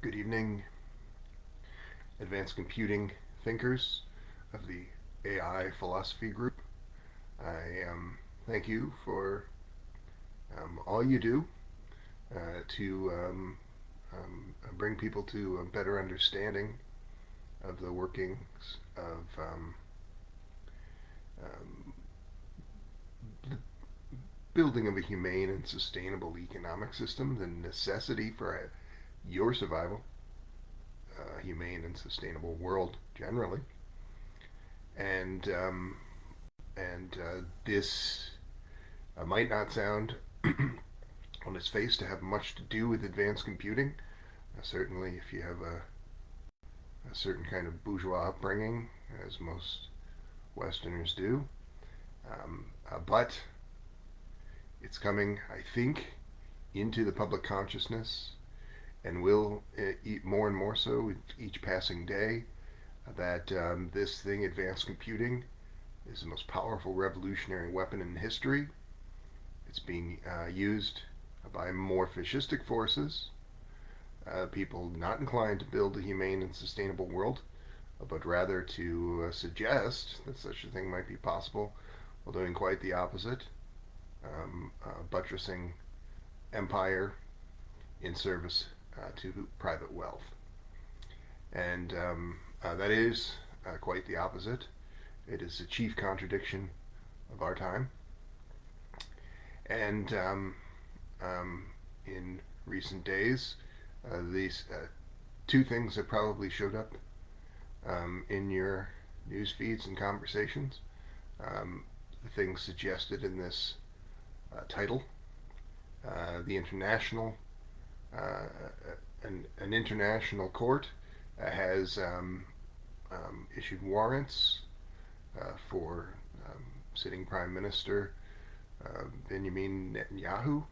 Good evening, advanced computing thinkers of the AI philosophy group. I thank you for all you do to bring people to a better understanding of the workings of um, the building of a humane and sustainable economic system, the necessity for your survival, a humane and sustainable world generally, and this might not sound on its face to have much to do with advanced computing. Certainly, if you have a certain kind of bourgeois upbringing, as most Westerners do, but it's coming, I think, into the public consciousness and will eat more and more so with each passing day that this thing, advanced computing, is the most powerful revolutionary weapon in history. It's being used by more fascistic forces, people not inclined to build a humane and sustainable world, but rather to suggest that such a thing might be possible while doing quite the opposite, buttressing empire in service to private wealth. And that is quite the opposite. It is the chief contradiction of our time. And in recent days, these two things have probably showed up in your news feeds and conversations. The things suggested in this title, the international, an international court has issued warrants for sitting Prime Minister Benjamin Netanyahu,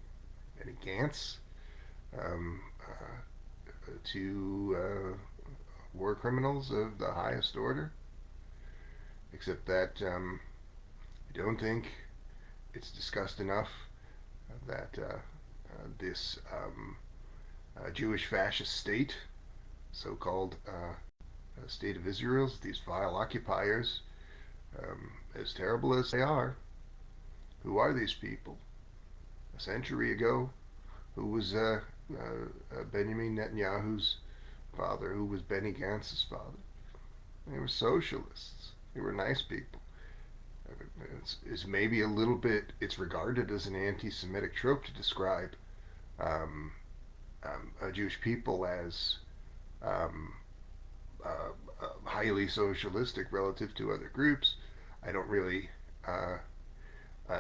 Benny Gantz, um, to war criminals of the highest order. Except that I don't think it's discussed enough that this Jewish fascist state, so-called state of Israel, these vile occupiers, as terrible as they are, who are these people? A century ago, who was Benjamin Netanyahu's father? Who was Benny Gantz's father? They were socialists. They were nice people. It's maybe a little bit. It's regarded as an anti-Semitic trope to describe Jewish people as um, highly socialistic relative to other groups. I don't really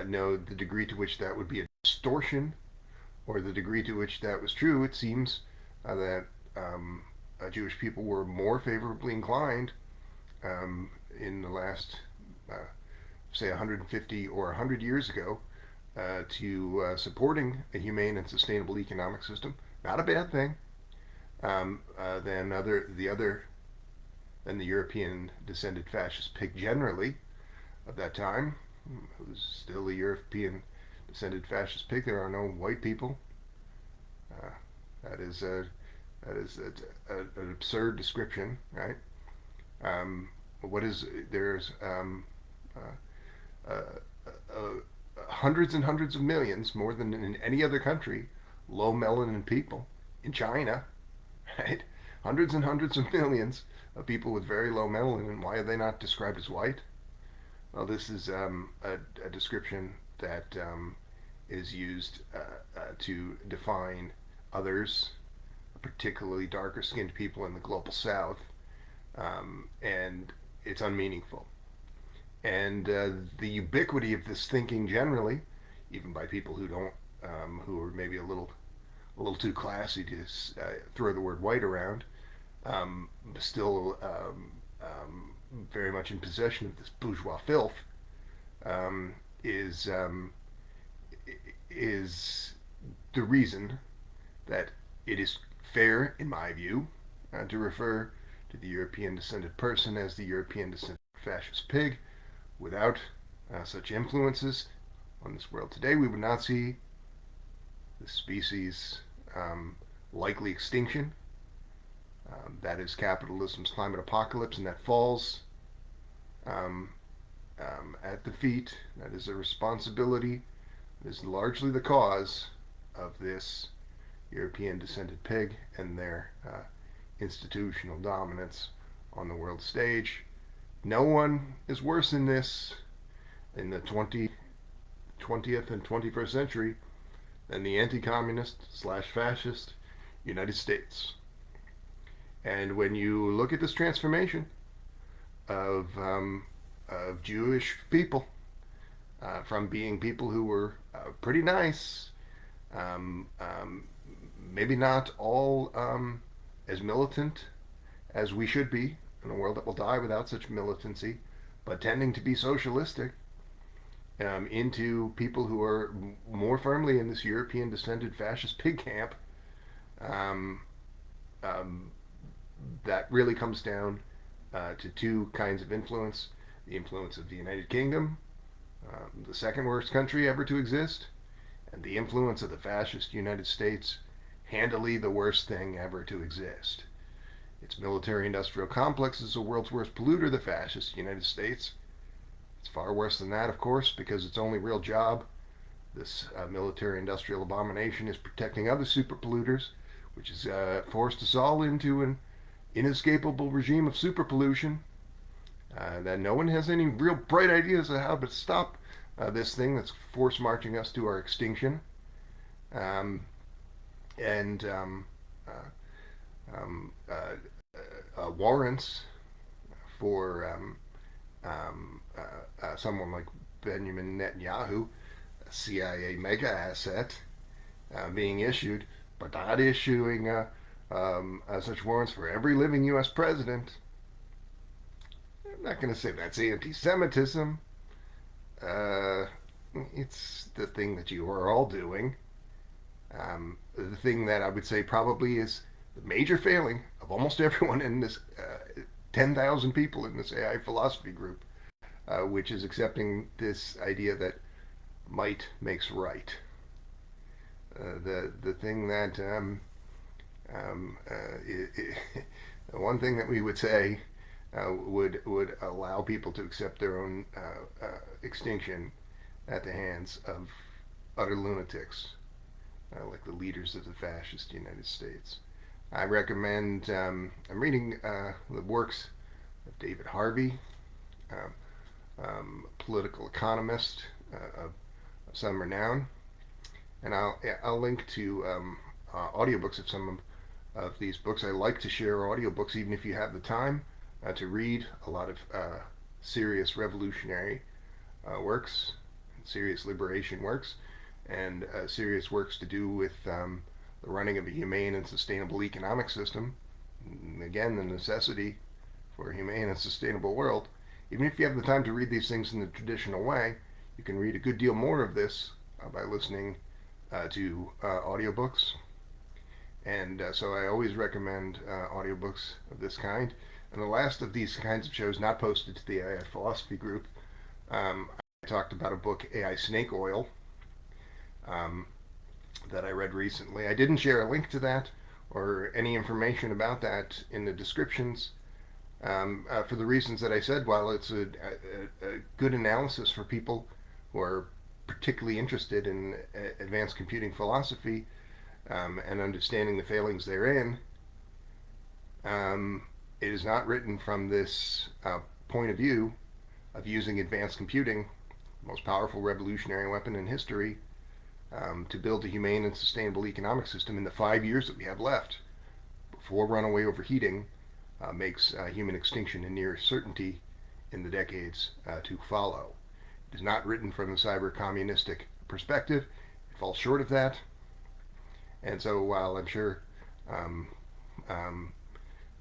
know the degree to which that would be a distortion or the degree to which that was true. It seems that Jewish people were more favorably inclined in the last, say, 150 or 100 years ago to supporting a humane and sustainable economic system. Not a bad thing. Than than the European descended fascist pig generally of that time, who's still a European descended fascist pig. There are no white people. Uh, that is an absurd description, right? What is there's uh, hundreds and hundreds of millions, more than in any other country, low melanin people in China, right? Hundreds and hundreds of millions of people with very low melanin. Why are they not described as white? Well, this is a description that is used to define others, particularly darker skinned people in the global south, and it's unmeaningful. And the ubiquity of this thinking generally, even by people who don't, who are maybe a little too classy to throw the word white around, still very much in possession of this bourgeois filth, um, is um, is the reason that it is fair, in my view, to refer to the European descended person as the European descended fascist pig. Without such influences on this world today, we would not see the species likely extinction. that is capitalism's climate apocalypse, and that falls um, at the feet. That is a responsibility. That is largely the cause of this European descended pig and their institutional dominance on the world stage. No one is worse in this in the 20th and 21st century than the anti-communist slash fascist United States. And when you look at this transformation of Jewish people from being people who were pretty nice, um, um, maybe not all as militant as we should be in a world that will die without such militancy, but tending to be socialistic, into people who are more firmly in this European descended fascist pig camp. Um, um, that really comes down to two kinds of influence: the influence of the United Kingdom, the second worst country ever to exist, and the influence of the fascist United States, handily the worst thing ever to exist. Its military industrial complex is the world's worst polluter, the fascist United States. It's far worse than that, of course, because its only real job, this military industrial abomination, is protecting other super polluters, which has forced us all into an inescapable regime of super pollution that no one has any real bright ideas of how to stop this thing that's force marching us to our extinction. Um, and um, Warrants for someone like Benjamin Netanyahu, a CIA mega asset, being issued, but not issuing such warrants for every living U.S. president. I'm not going to say that's anti-Semitism. Uh, it's the thing that you are all doing. The thing that I would say probably is the major failing of almost everyone in this 10,000 people in this AI philosophy group, which is accepting this idea that might makes right. The thing that the one thing that we would say would allow people to accept their own extinction at the hands of utter lunatics, like the leaders of the fascist United States. I recommend. I'm reading the works of David Harvey, um, political economist of some renown, and I'll link to audiobooks of some of these books. I like to share audiobooks, even if you have the time to read a lot of serious revolutionary works, serious liberation works, and serious works to do with the running of a humane and sustainable economic system. And again, the necessity for a humane and sustainable world. Even if you have the time to read these things in the traditional way, you can read a good deal more of this by listening to audiobooks. And so I always recommend audiobooks of this kind. And the last of these kinds of shows not posted to the AI philosophy group, I talked about a book, AI Snake Oil, um, that I read recently. I didn't share a link to that or any information about that in the descriptions for the reasons that I said. While it's a good analysis for people who are particularly interested in advanced computing philosophy and understanding the failings therein, it is not written from this point of view of using advanced computing, the most powerful revolutionary weapon in history, to build a humane and sustainable economic system in the 5 years that we have left before runaway overheating makes human extinction a near certainty in the decades to follow. It is not written from the cyber communistic perspective. It falls short of that. And so while I'm sure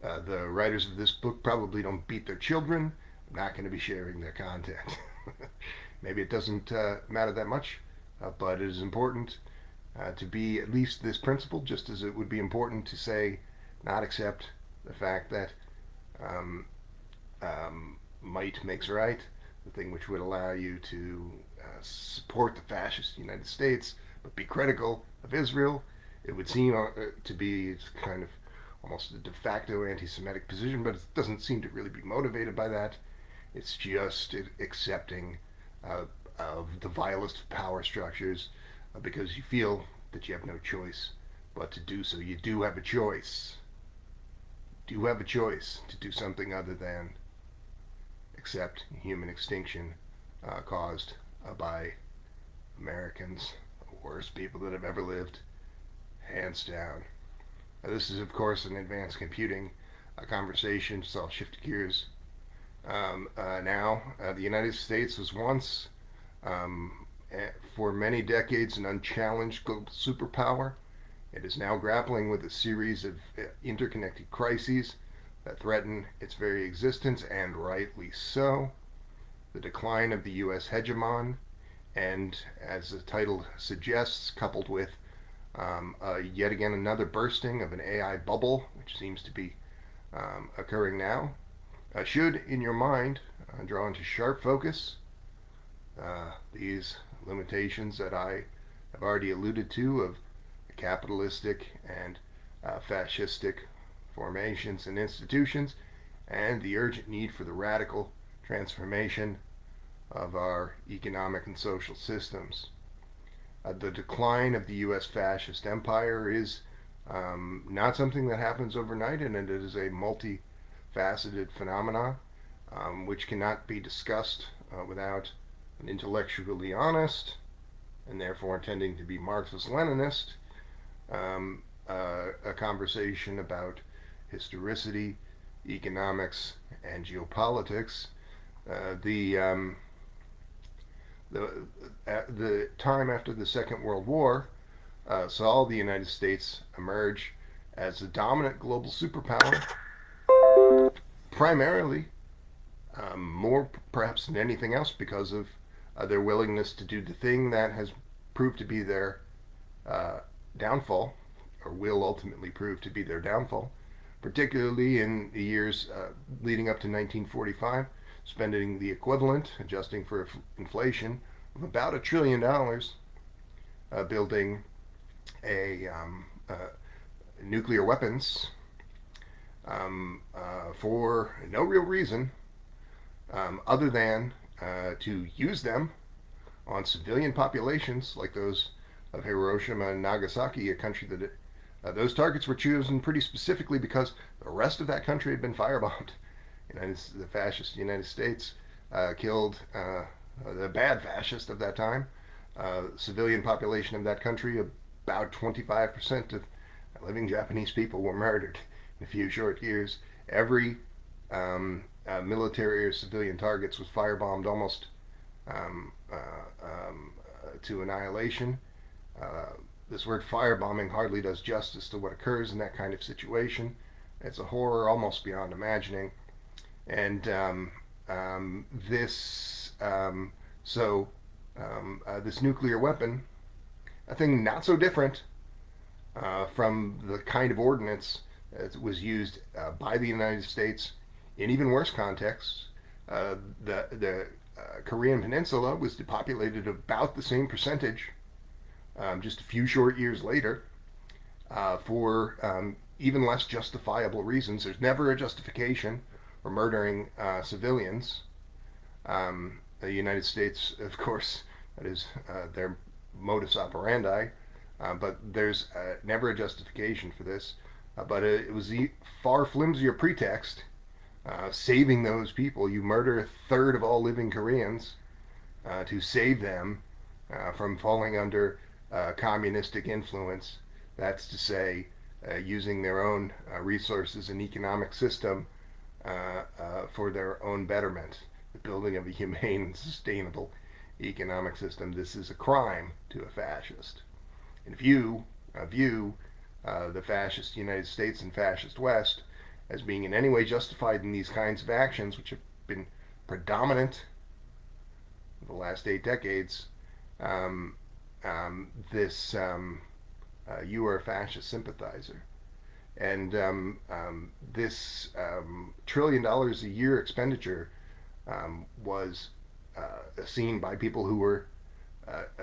the writers of this book probably don't beat their children, I'm not going to be sharing their content. Maybe it doesn't matter that much, but it is important to be at least this principle, just as it would be important to say, not accept the fact that might makes right, the thing which would allow you to support the fascist United States, but be critical of Israel. It would seem to be kind of almost a de facto anti-Semitic position, but it doesn't seem to really be motivated by that. It's just accepting uh, of the vilest of power structures because you feel that you have no choice but to do so. You do have a choice. Do have a choice to do something other than accept human extinction caused by Americans, the worst people that have ever lived, hands down. This is, of course, an advanced computing conversation, so I'll shift gears. The United States was once, um, for many decades, an unchallenged global superpower. It is now grappling with a series of interconnected crises that threaten its very existence, and rightly so. The decline of the U.S. hegemon, and as the title suggests, coupled with yet again another bursting of an AI bubble, which seems to be occurring now, should, in your mind, draw into sharp focus these limitations that I have already alluded to of capitalistic and fascistic formations and institutions, and the urgent need for the radical transformation of our economic and social systems. The decline of the U.S. fascist empire is not something that happens overnight, and it is a multifaceted phenomenon which cannot be discussed without an intellectually honest and therefore intending to be Marxist-Leninist a conversation about historicity, economics, and geopolitics. Uh, the um, the time after the Second World War saw the United States emerge as a dominant global superpower, primarily, more perhaps than anything else, because of their willingness to do the thing that has proved to be their uh, downfall, or will ultimately prove to be their downfall, particularly in the years leading up to 1945, spending the equivalent, adjusting for inflation, of about $1 trillion building a nuclear weapons for no real reason other than to use them on civilian populations like those of Hiroshima and Nagasaki, a country that those targets were chosen pretty specifically because the rest of that country had been firebombed. The fascist United States killed the bad fascist of that time. Civilian population of that country, about 25% of living Japanese people were murdered in a few short years. Every military or civilian targets was firebombed almost to annihilation. This word firebombing hardly does justice to what occurs in that kind of situation. It's a horror almost beyond imagining. And this nuclear weapon, a thing not so different from the kind of ordnance that was used by the United States in even worse contexts. The Korean Peninsula was depopulated about the same percentage just a few short years later for even less justifiable reasons. There's never a justification for murdering civilians. The United States, of course, that is their modus operandi, but there's never a justification for this. But it was the far flimsier pretext, saving those people. You murder a third of all living Koreans to save them from falling under communistic influence. That's to say, using their own resources and economic system for their own betterment, the building of a humane and sustainable economic system. This is a crime to a fascist. And view the fascist United States and fascist West as being in any way justified in these kinds of actions, which have been predominant in the last 8 decades, you are a fascist sympathizer. And this $1 trillion a year expenditure was seen by people who were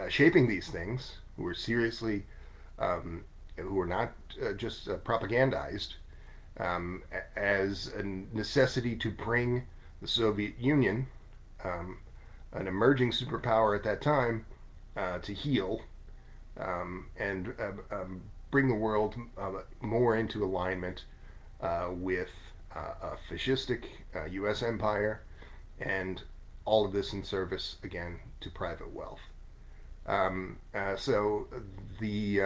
shaping these things, who were seriously, who were not just propagandized, as a necessity to bring the Soviet Union, um, an emerging superpower at that time, to heal and bring the world more into alignment with a fascistic U.S. empire, and all of this in service again to private wealth. So the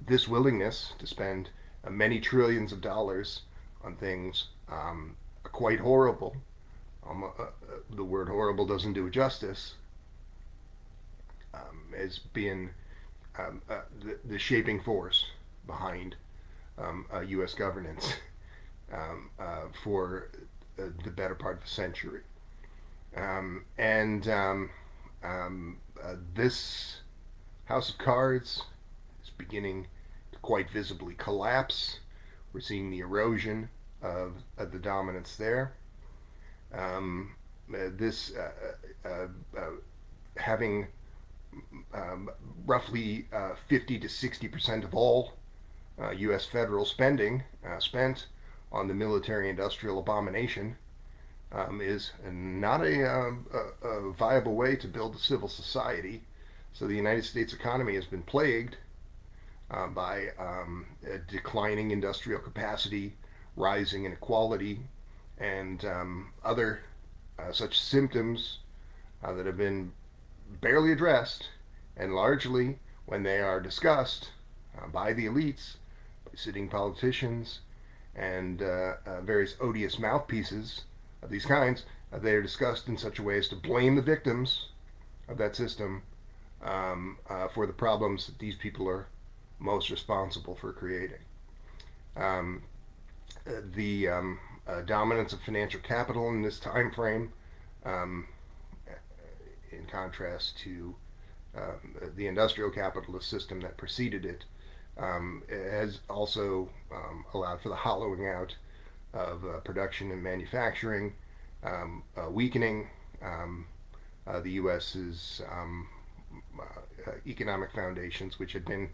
this willingness to spend many trillions of dollars on things quite horrible. The word horrible doesn't do it justice. As being the shaping force behind U.S. governance for the better part of a century. And this House of Cards is beginning to quite visibly collapse. We're seeing the erosion of the dominance there. This having roughly 50 to 60% of all U.S. federal spending spent on the military-industrial abomination is not a viable way to build a civil society. So the United States economy has been plagued by declining industrial capacity, rising inequality, and other such symptoms that have been barely addressed, and largely when they are discussed by the elites, by sitting politicians, and various odious mouthpieces of these kinds, they are discussed in such a way as to blame the victims of that system for the problems that these people are most responsible for creating. Um, the dominance of financial capital in this time frame, um, in contrast to the industrial capitalist system that preceded it, has also allowed for the hollowing out of production and manufacturing, weakening the U.S.'s economic foundations, which had been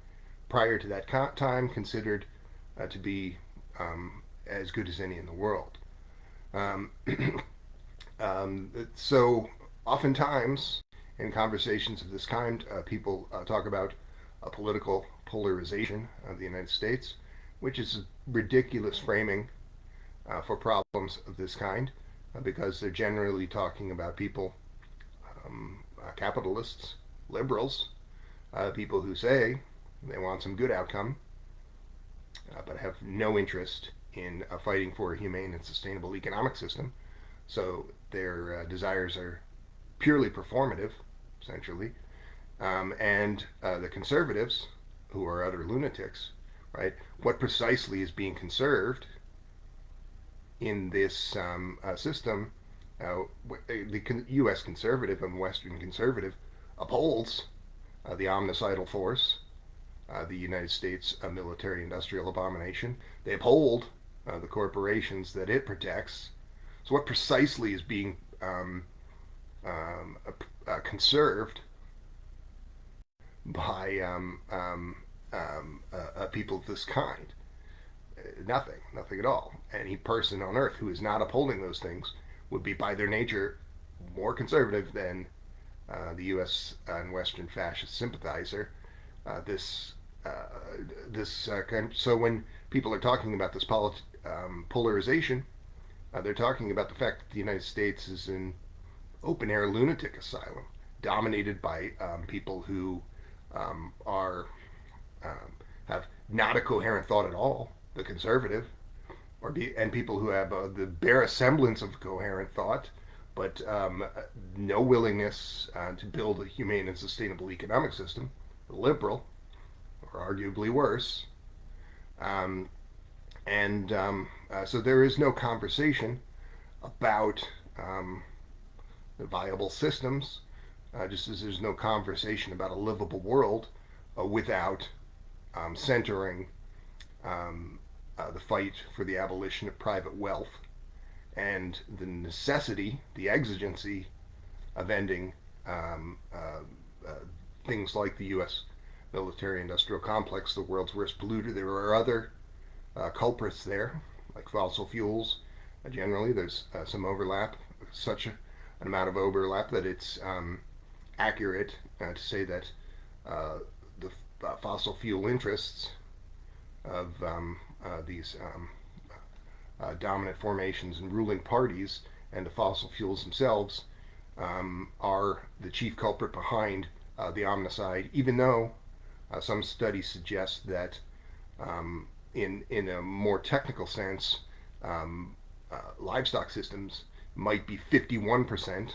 prior to that time considered to be as good as any in the world. Um, so oftentimes in conversations of this kind, people talk about a political polarization of the United States, which is a ridiculous framing for problems of this kind, because they're generally talking about people, capitalists, liberals, people who say they want some good outcome, but have no interest in fighting for a humane and sustainable economic system. So their desires are purely performative, essentially. And the conservatives, who are utter lunatics, right? What precisely is being conserved in this system? The U.S. conservative and Western conservative upholds the omnicidal force, the United States military-industrial abomination. They uphold the corporations that it protects. So, what precisely is being conserved by people of this kind? Nothing at all. Any person on earth who is not upholding those things would be, by their nature, more conservative than the U.S. and Western fascist sympathizer. This so when people are talking about this polarization, they're talking about the fact that the United States is an open air lunatic asylum, dominated by people who are have not a coherent thought at all, the conservative, and people who have the bare semblance of coherent thought, but no willingness to build a humane and sustainable economic system, the liberal, or arguably worse. Um, and so there is no conversation about the viable systems, just as there's no conversation about a livable world without centering the fight for the abolition of private wealth and the necessity, the exigency of ending things like the U.S. military industrial complex, the world's worst polluter. There are other culprits there, like fossil fuels. Generally, there's some overlap, such an amount of overlap that it's accurate to say that uh, the fossil fuel interests of these dominant formations and ruling parties and the fossil fuels themselves are the chief culprit behind the omnicide, even though some studies suggest that in a more technical sense, livestock systems might be 51%,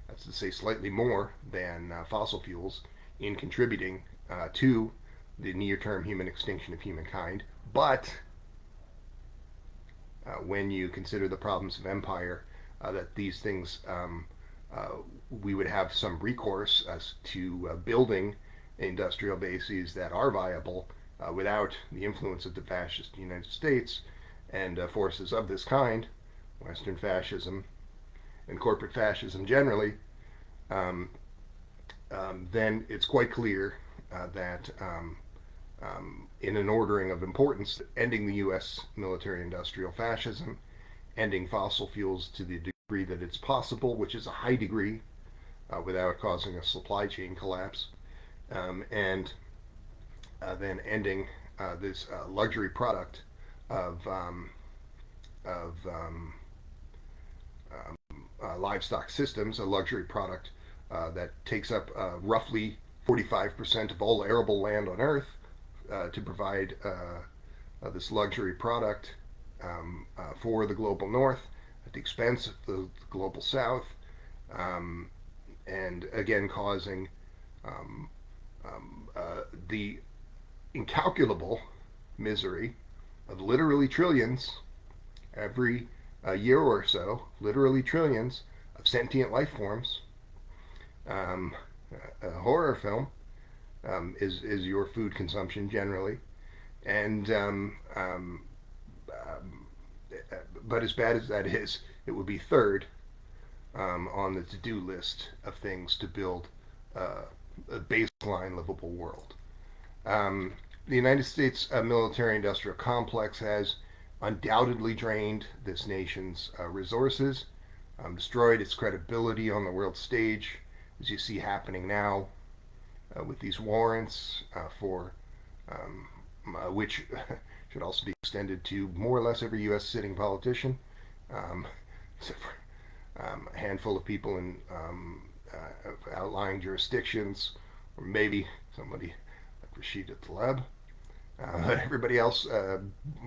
that's to say slightly more than fossil fuels, in contributing to the near-term human extinction of humankind. But when you consider the problems of empire, that these things uh, we would have some recourse as to building industrial bases that are viable without the influence of the fascist United States and forces of this kind, Western fascism and corporate fascism generally, um, then it's quite clear that in an ordering of importance, ending the U.S. military industrial fascism, ending fossil fuels to the degree that it's possible, which is a high degree, without causing a supply chain collapse, and then ending this luxury product of livestock systems, a luxury product that takes up roughly 45% of all arable land on Earth to provide this luxury product for the global North at the expense of the global South, um, and again causing um, the incalculable misery of literally trillions every year or so, literally trillions of sentient life forms. Um, a horror film is your food consumption generally, and but as bad as that is, it would be third on the to-do list of things to build uh, a baseline livable world. Um, the United States military-industrial complex has undoubtedly drained this nation's resources, destroyed its credibility on the world stage, as you see happening now with these warrants for um, which should also be extended to more or less every U.S. sitting politician, um, except for a handful of people in outlying jurisdictions, or maybe somebody like Rashida Tlaib. Everybody else,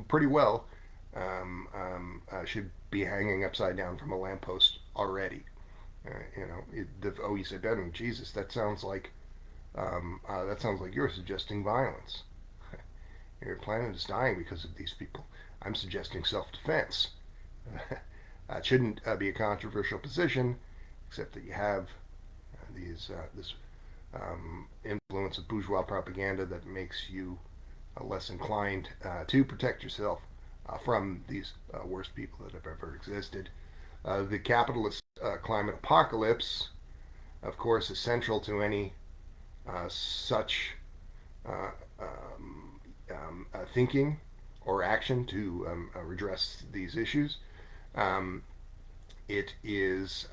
pretty well, should be hanging upside down from a lamppost already. You said, Ben, Jesus, that sounds like you're suggesting violence. Your planet is dying because of these people. I'm suggesting self-defense. It shouldn't be a controversial position, except that you have this influence of bourgeois propaganda that makes you less inclined to protect yourself from these worst people that have ever existed. The capitalist climate apocalypse, of course, is central to any such uh, thinking or action to redress these issues. Um, it is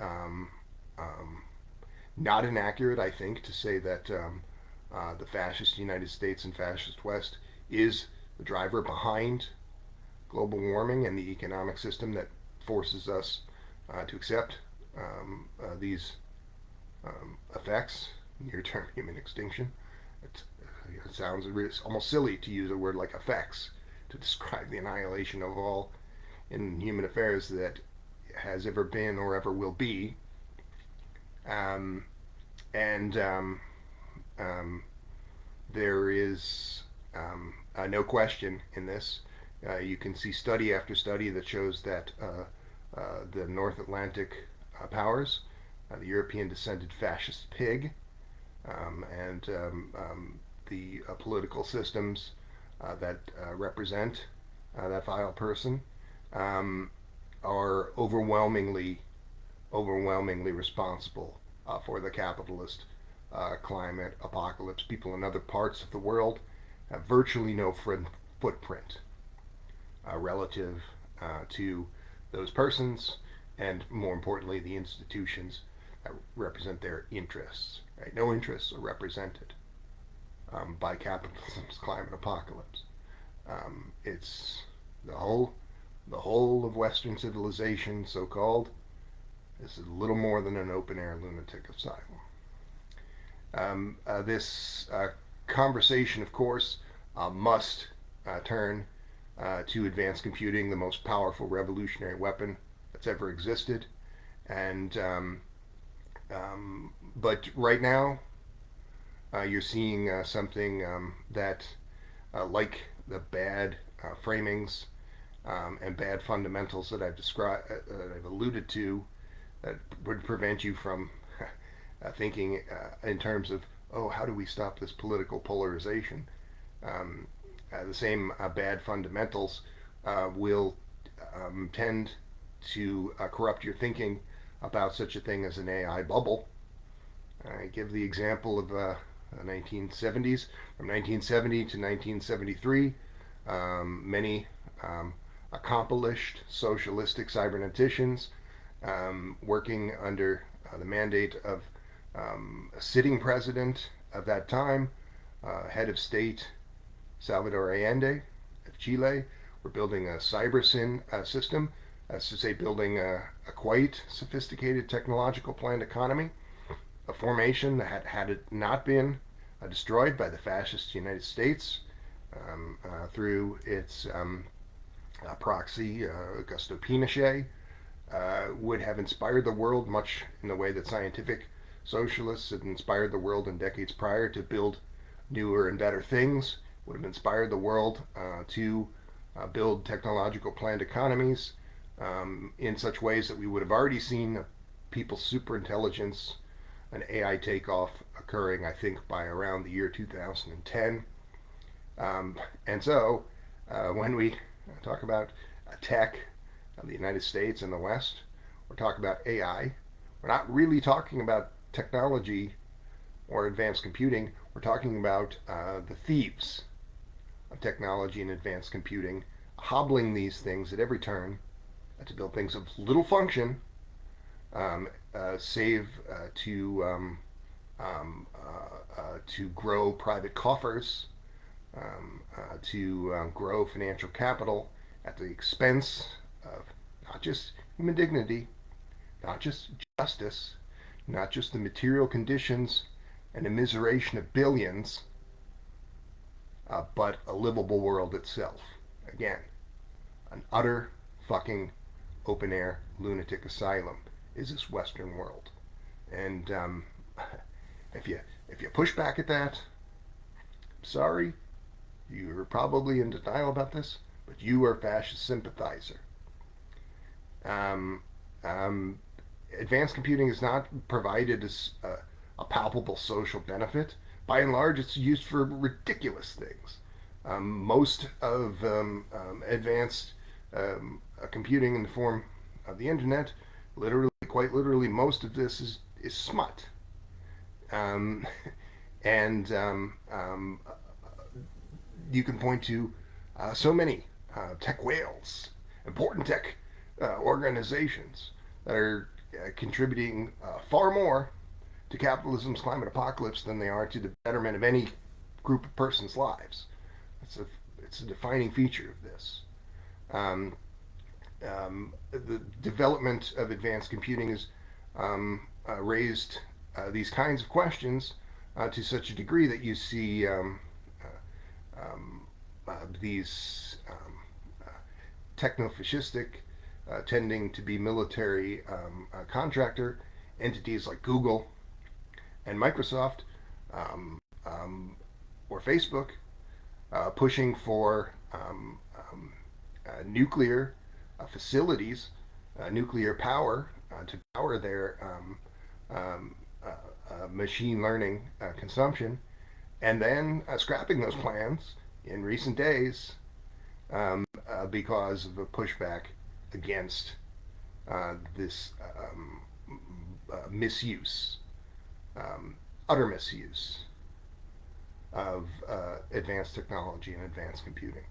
not inaccurate, I think, to say that the fascist United States and fascist West is the driver behind global warming and the economic system that forces us to accept these effects, near-term human extinction. It sounds almost silly to use a word like effects to describe the annihilation of all in human affairs that has ever been or ever will be. Um, and um, there is no question in this. You can see study after study that shows that the North Atlantic powers, the European descended fascist pig, and the political systems that represent that vile person um, are overwhelmingly responsible for the capitalist climate apocalypse. People in other parts of the world have virtually no footprint. relative to those persons, and more importantly, the institutions that represent their interests. Right? No interests are represented by capitalism's climate apocalypse. It's the whole the whole of Western civilization, so called, is little more than an open air lunatic asylum. This conversation, of course, must turn to advanced computing, the most powerful revolutionary weapon that's ever existed. And but right now, you're seeing something that, like the bad framings and bad fundamentals that I've described, that I've alluded to, that would prevent you from thinking in terms of, oh, how do we stop this political polarization? Um, the same bad fundamentals will tend to corrupt your thinking about such a thing as an AI bubble. I give the example of the 1970s. From 1970 to 1973, many accomplished socialistic cyberneticians working under the mandate of a sitting president of that time, head of state Salvador Allende of Chile. We're building a cyber system, that's to say, building a quite sophisticated technological planned economy, a formation that had it not been destroyed by the fascist United States through its proxy, Augusto Pinochet, would have inspired the world much in the way that scientific socialists had inspired the world in decades prior to build newer and better things, would have inspired the world to build technological planned economies in such ways that we would have already seen people's superintelligence, an AI takeoff occurring, I think, by around the year 2010. And so, when we talk about tech of the United States and the West, we're talking about AI. We're not really talking about technology or advanced computing. We're talking about the thieves of technology and advanced computing, hobbling these things at every turn to build things of little function, save to grow private coffers, to grow financial capital at the expense of not just human dignity, not just justice, not just the material conditions and immiseration of billions, but a livable world itself. Again, an utter fucking open air lunatic asylum is this Western world. And if you push back at that, I'm sorry, you're probably in denial about this, but you are a fascist sympathizer. Um, um, Advanced computing is not provided as a palpable social benefit. By and large, it's used for ridiculous things. Most of advanced computing in the form of the internet, literally, quite literally, most of this is smut. Um, and you can point to so many tech whales, important tech organizations that are contributing far more to capitalism's climate apocalypse than they are to the betterment of any group of persons' lives. It's a defining feature of this. Um, the development of advanced computing has raised these kinds of questions to such a degree that you see these techno-fascistic, tending to be military contractor entities like Google and Microsoft um, um, or Facebook pushing for nuclear facilities, nuclear power to power their um, machine learning consumption, and then scrapping those plans in recent days because of a pushback against this misuse, um, utter misuse of advanced technology and advanced computing.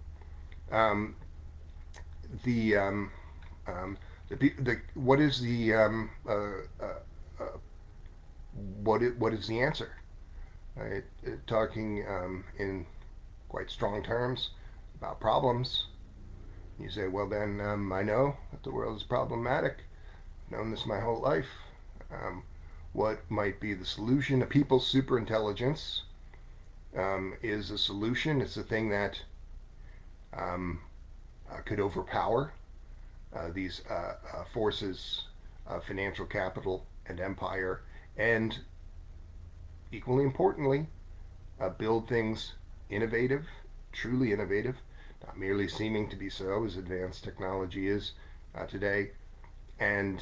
Um, the um, the what is the uh, what is the answer? Right? Talking in quite strong terms about problems. You say, well, then I know that the world is problematic. I've known this my whole life. Um, what might be the solution? A people's superintelligence is a solution. It's a thing that um, could overpower these forces of financial capital and empire, and equally importantly, build things innovative, truly innovative, not merely seeming to be so, as advanced technology is today, and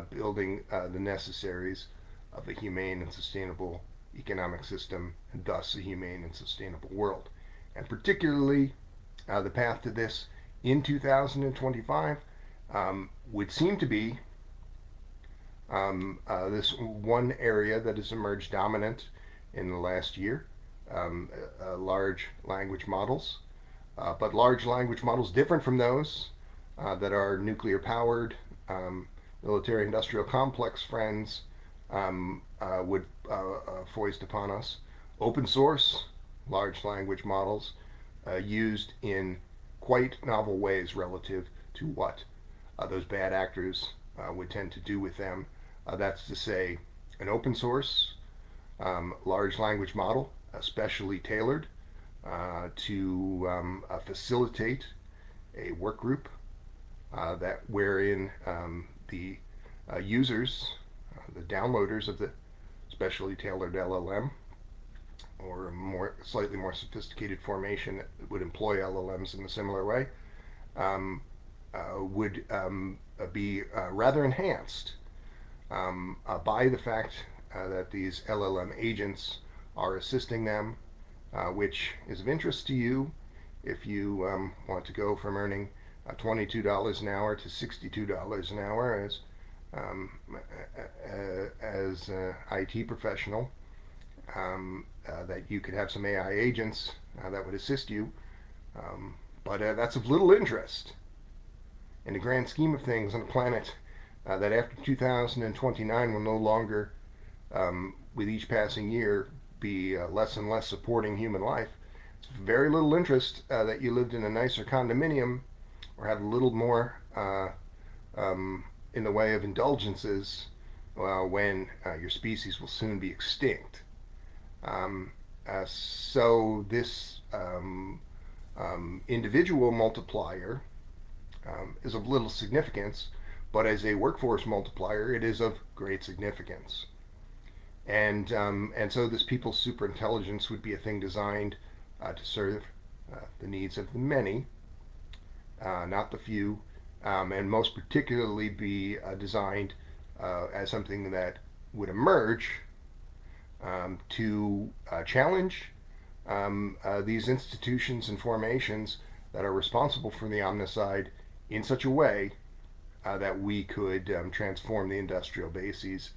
building the necessaries of a humane and sustainable economic system, and thus a humane and sustainable world. And particularly, the path to this in 2025 would seem to be this one area that has emerged dominant in the last year, large language models. But large language models different from those that are nuclear powered, military industrial complex friends would foist upon us. Open source large language models used in quite novel ways relative to what those bad actors would tend to do with them. That's to say, an open source large language model, especially tailored to facilitate a work group that wherein the users, the downloaders of the specially tailored LLM, or a slightly more sophisticated formation that would employ LLMs in a similar way, would be rather enhanced by the fact that these LLM agents are assisting them, which is of interest to you if you want to go from earning $22 an hour to $62 an hour as an IT professional. That you could have some AI agents that would assist you, but that's of little interest in the grand scheme of things on a planet that after 2029 will no longer, with each passing year, be less and less supporting human life. It's very little interest that you lived in a nicer condominium or had a little more in the way of indulgences when your species will soon be extinct. So this individual multiplier is of little significance, but as a workforce multiplier, it is of great significance. And so this people's superintelligence would be a thing designed to serve the needs of the many, not the few, and most particularly be designed as something that would emerge to challenge these institutions and formations that are responsible for the omnicide in such a way that we could transform the industrial bases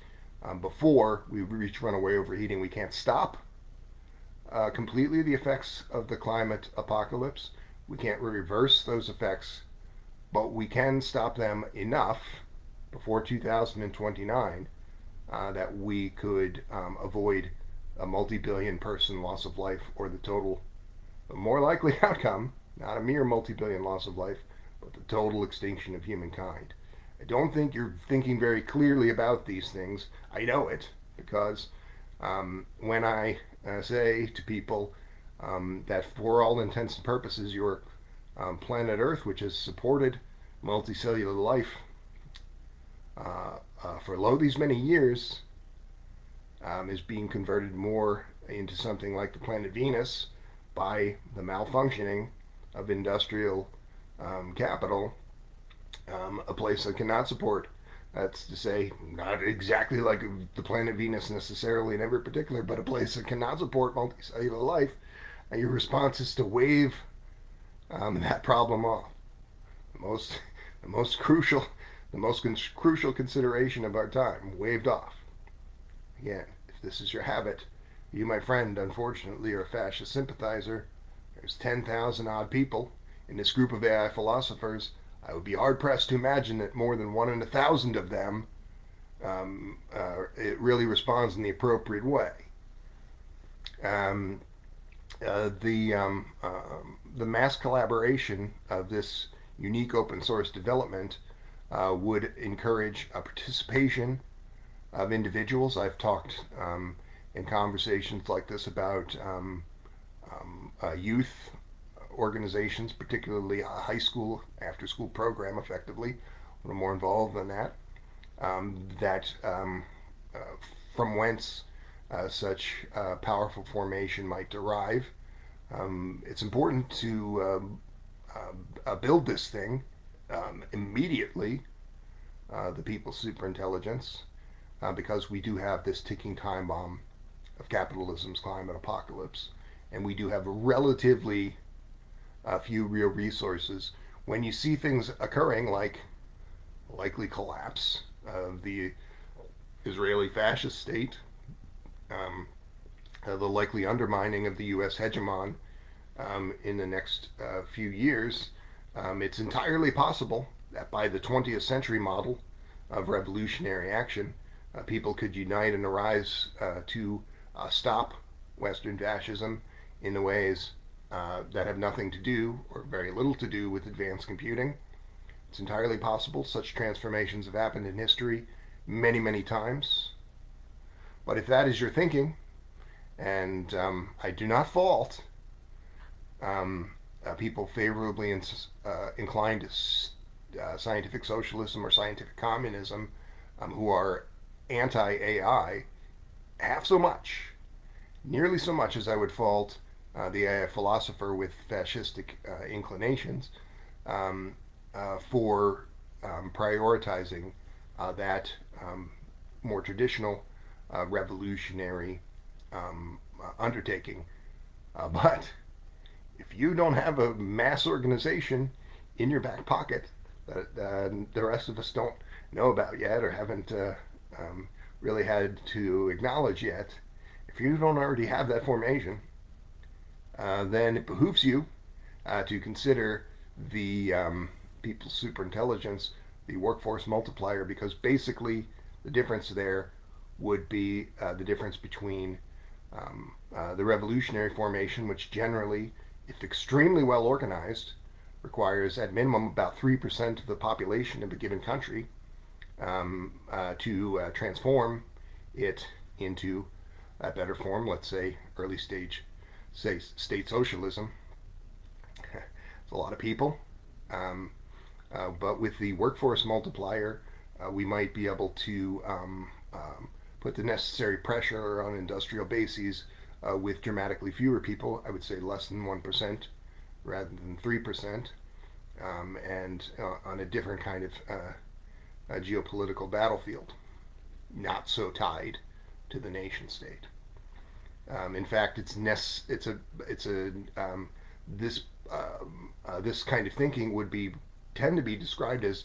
before we reach runaway overheating. We can't stop completely the effects of the climate apocalypse. We can't reverse those effects, but we can stop them enough before 2029 that we could avoid a multi-billion person loss of life, or the total, more likely outcome, not a mere multi-billion loss of life, but the total extinction of humankind. I don't think you're thinking very clearly about these things. I know it because when I say to people that for all intents and purposes your planet Earth, which has supported multicellular life for these many years, is being converted more into something like the planet Venus by the malfunctioning of industrial capital, a place that cannot support. That's to say, not exactly like the planet Venus necessarily in every particular, but a place that cannot support multicellular life. And your response is to wave that problem off. The most crucial, crucial consideration of our time, waved off. Again, if this is your habit, you, my friend, unfortunately are a fascist sympathizer. There's 10,000 odd people in this group of AI philosophers, I would be hard pressed to imagine that more than 1 in 1,000 of them it really responds in the appropriate way. Um, the mass collaboration of this unique open source development would encourage a participation of individuals. I've talked in conversations like this about youth organizations, particularly a high school after school program, effectively, a little more involved than that, that uh, from whence such powerful formation might derive. It's important to build this thing immediately, the people's superintelligence, because we do have this ticking time bomb of capitalism's climate apocalypse, and we do have a relatively few real resources. When you see things occurring like likely collapse of the Israeli fascist state, um, the likely undermining of the U.S. hegemon in the next few years, it's entirely possible that by the 20th century model of revolutionary action, people could unite and arise to stop Western fascism in the ways that have nothing to do or very little to do with advanced computing. It's entirely possible. Such transformations have happened in history many, many times. But if that is your thinking, and I do not fault people favorably inclined to scientific socialism or scientific communism who are anti AI half so much, nearly so much as I would fault the AI philosopher with fascistic inclinations for prioritizing that more traditional revolutionary undertaking. But if you don't have a mass organization in your back pocket that the rest of us don't know about yet or haven't really had to acknowledge yet, if you don't already have that formation, then it behooves you to consider the people's superintelligence, the workforce multiplier, because basically the difference there would be the difference between the revolutionary formation, which generally, if extremely well organized, requires at minimum about 3% of the population of a given country to transform it into a better form, let's say early stage, say state socialism. It's a lot of people. But with the workforce multiplier, we might be able to put the necessary pressure on industrial bases with dramatically fewer people. I would say less than 1% rather than 3%, and on a different kind of geopolitical battlefield, not so tied to the nation state. In fact, this this kind of thinking would tend to be described as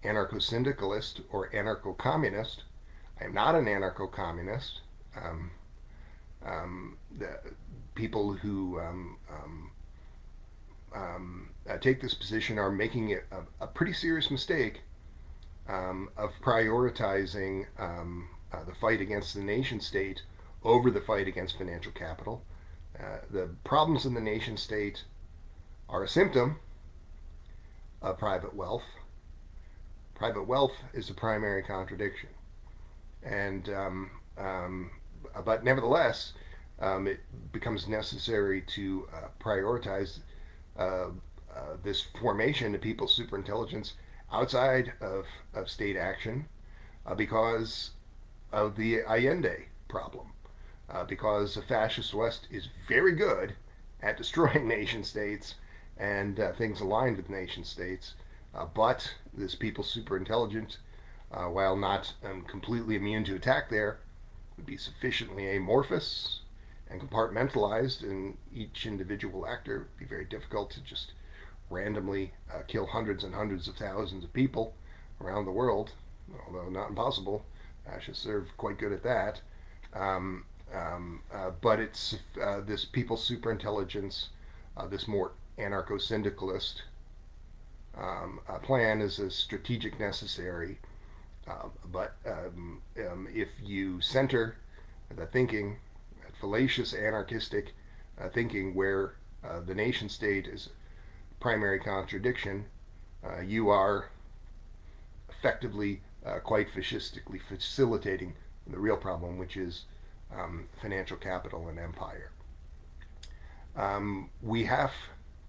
anarcho-syndicalist or anarcho-communist. I am not an anarcho-communist. The people who take this position are making a pretty serious mistake of prioritizing the fight against the nation state over the fight against financial capital. The problems in the nation state are a symptom of private wealth. Private wealth is a primary contradiction, and but nevertheless, it becomes necessary to prioritize this formation of people's superintelligence outside of state action because of the Allende problem. Because the fascist West is very good at destroying nation states and things aligned with nation states, but this people's superintelligence, while not completely immune to attack there, would be sufficiently amorphous and compartmentalized in each individual actor. It would be very difficult to just randomly kill hundreds and hundreds of thousands of people around the world, although not impossible. Fascists are quite good at that. But it's this people's superintelligence, this more anarcho-syndicalist plan is a strategic necessary. But if you center the thinking, fallacious anarchistic thinking, where the nation state is primary contradiction, you are effectively quite fascistically facilitating the real problem, which is financial capital and empire. We have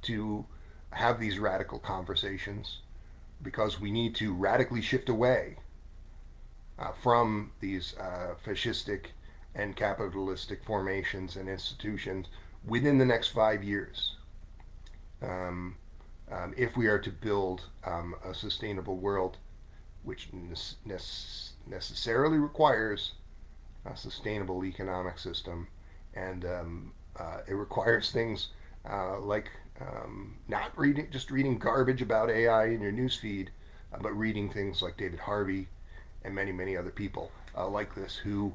to have these radical conversations because we need to radically shift away from these fascistic and capitalistic formations and institutions within the next 5 years. Um, if we are to build a sustainable world, which necessarily requires a sustainable economic system, and it requires things like not just reading garbage about AI in your newsfeed, but reading things like David Harvey and many, many other people like this who,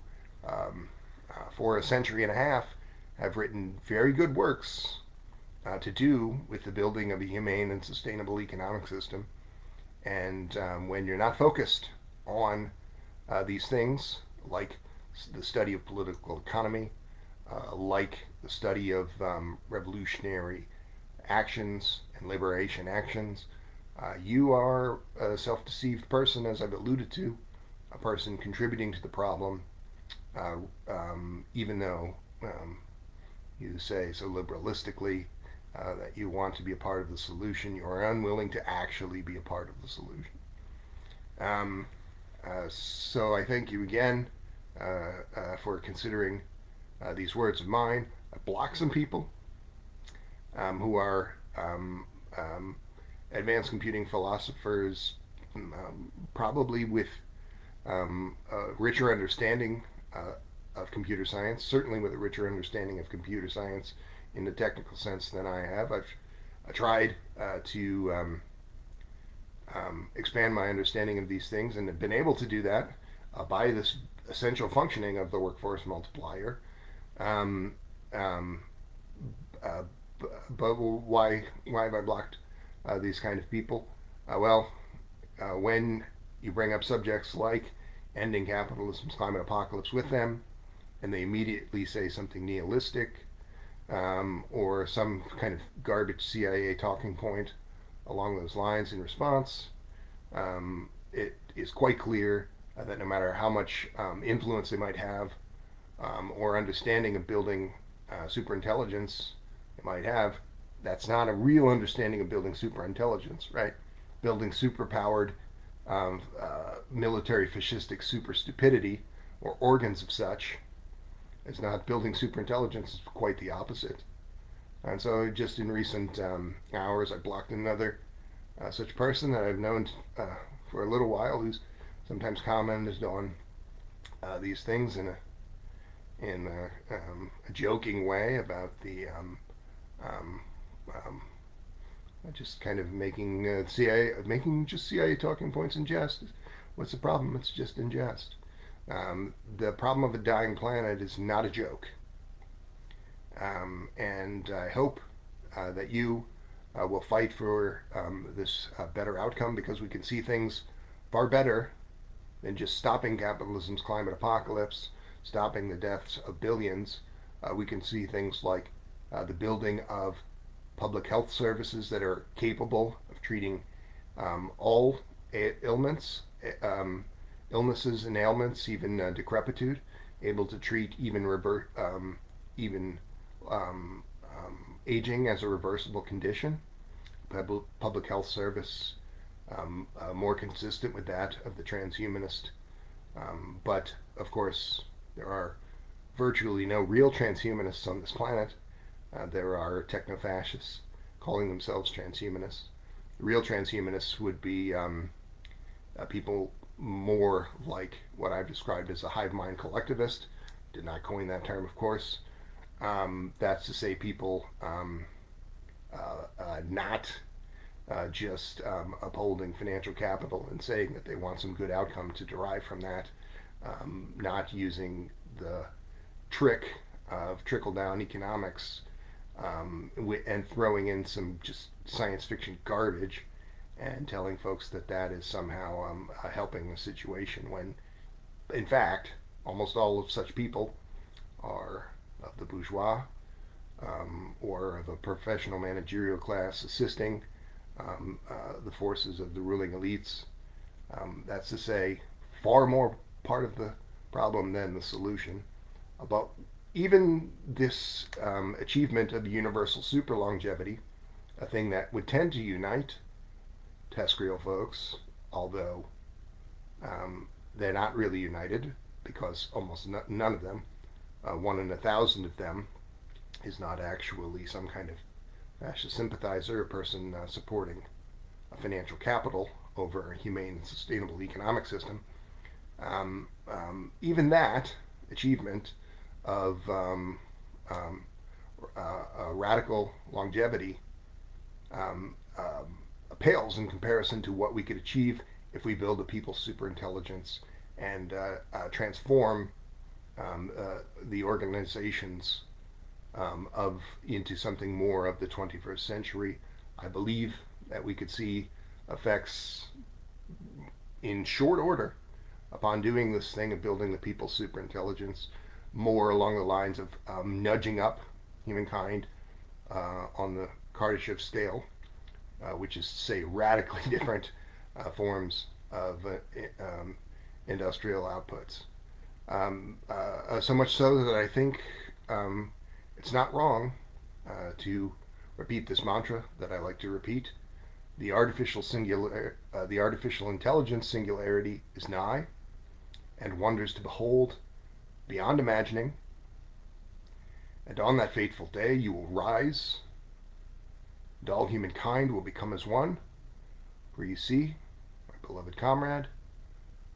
for a century and a half, have written very good works to do with the building of a humane and sustainable economic system. And when you're not focused on these things, like the study of political economy, like the study of revolutionary actions and liberation actions, you are a self-deceived person, as I've alluded to, a person contributing to the problem, even though you say so liberalistically that you want to be a part of the solution, you are unwilling to actually be a part of the solution. So I thank you again for considering these words of mine. I block some people who are advanced computing philosophers, probably with a richer understanding of computer science, certainly with a richer understanding of computer science in the technical sense than I have. I've tried to expand my understanding of these things and have been able to do that by this essential functioning of the workforce multiplier. Um, um, uh, but why have I blocked these kind of people? When you bring up subjects like ending capitalism's climate apocalypse with them, and they immediately say something nihilistic, or some kind of garbage CIA talking point along those lines in response, it is quite clear that no matter how much influence they might have or understanding of building superintelligence they might have, that's not a real understanding of building superintelligence, right? Building superpowered military fascistic super stupidity or organs of such is not building superintelligence. It's quite the opposite. And so, just in recent hours, I blocked another such person that I've known for a little while, who's sometimes commented on these things in a joking way about the um, um, just kind of making CIA talking points in jest. What's the problem? It's just in jest. The problem of a dying planet is not a joke. And I hope that you will fight for this better outcome, because we can see things far better than just stopping capitalism's climate apocalypse, stopping the deaths of billions. We can see things like the building of public health services that are capable of treating all ailments, illnesses and ailments, even decrepitude, able to treat even aging as a reversible condition. Public health service more consistent with that of the transhumanist. But of course, there are virtually no real transhumanists on this planet. There are techno-fascists calling themselves transhumanists. The real transhumanists would be people more like what I've described as a hive mind collectivist. Did not coin that term, of course. That's to say, people not just upholding financial capital and saying that they want some good outcome to derive from that, not using the trick of trickle down economics and throwing in some just science fiction garbage and telling folks that that is somehow helping the situation when, in fact, almost all of such people are of the bourgeois or of a professional managerial class assisting the forces of the ruling elites. That's to say, far more part of the problem than the solution. But even this achievement of universal super longevity, a thing that would tend to unite terrestrial folks, although they're not really united because almost none of them, 1 in 1,000 of them, is not actually some kind of fascist sympathizer, a person supporting a financial capital over a humane and sustainable economic system. Even that achievement of radical longevity um, pales in comparison to what we could achieve if we build a people's superintelligence and transform the organizations of into something more of the 21st century. I believe that we could see effects in short order upon doing this thing of building the people's superintelligence, more along the lines of nudging up humankind on the Kardashev scale, which is to say radically different forms of industrial outputs. So much so that I think it's not wrong to repeat this mantra that I like to repeat: the the artificial intelligence singularity is nigh, and wonders to behold beyond imagining. And on that fateful day, you will rise, and all humankind will become as one. For you see, my beloved comrade,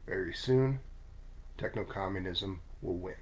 very soon, techno communism will win.